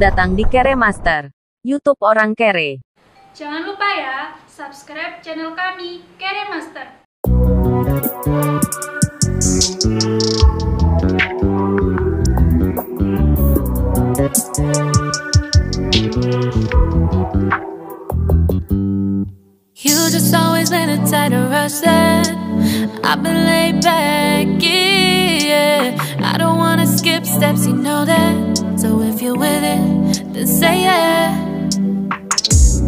datang di Kinemaster, YouTube orang kere. Jangan lupa ya, subscribe channel kami, Kinemaster. You just always let it try to rush that. I've been laid back, yeah. I don't wanna skip steps, you know that. So if you're with it, then say yeah.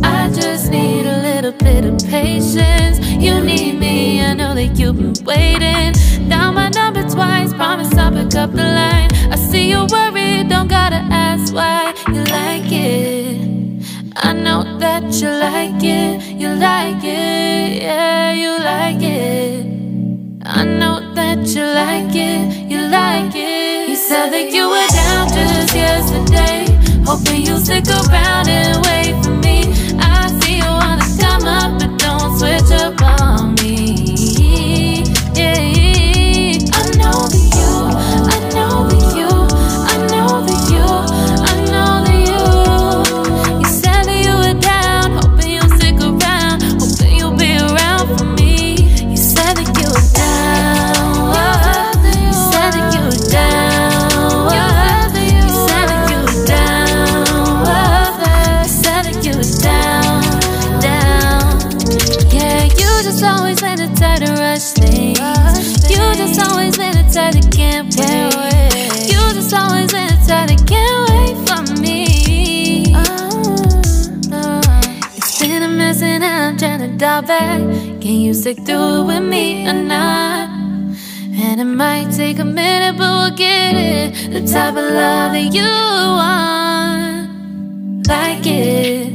I just need a little bit of patience. You need me, I know that you've been waiting. Down my number twice, promise I'll pick up the line. I see you worried, don't gotta ask why. You like it, I know that you like it. You like it, yeah, you like it. I know that you like it, you like it. You said that you were down just yesterday, hoping you'll stick around and wait for me. I see you wanna come up, but don't switch up on me. Yeah, I know that you, I know that you, I know that you, I know that you. You said that you were down, hoping you'll stick around, hoping you'll be around for me. You said that you were down, you said that you were down, you said that you were down, you said that you were down, down. Yeah, you just always let it try to rush things. You just always let it try to can't wait. You just always let it try to can't wait for me. It's been a mess and I'm trying to dial back. Can you stick through it with me or not? And it might take a minute, but we'll get it. The type of love that you want, like it.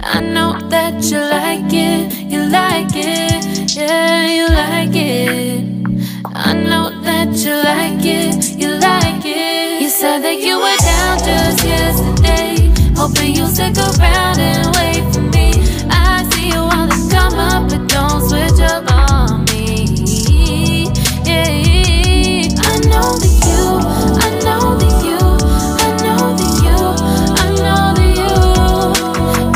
I know that you like it, you like it, yeah, you like it. I know that you like it, you like it. You said that you were down just yesterday, hoping you'll stick around and wait for me. I see you wanna come up, but don't switch up on me. Yeah, I know that you, I know that you, I know that you, I know that you.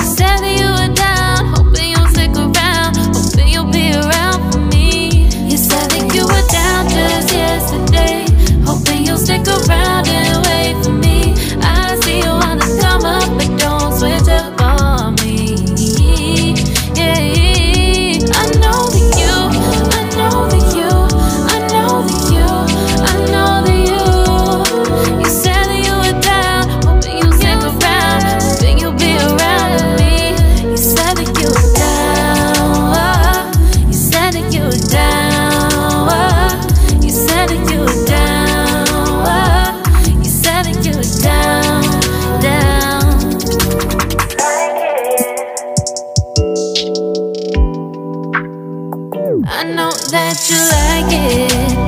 You said that you were down, hoping you'll stick around, hoping you'll be around for me. You said that you were down just yesterday, hoping you'll stick around and wait for me. I see you wanna come up, but don't switch up on me. Yeah, I know that you, I know that you, I know that you, I know that you. You said that you were down, hoping you'll stick around, hoping you'll be around with me. You said that you were down, you said that you were down, you said that you were down, you said that you were down, down. I know that you like it,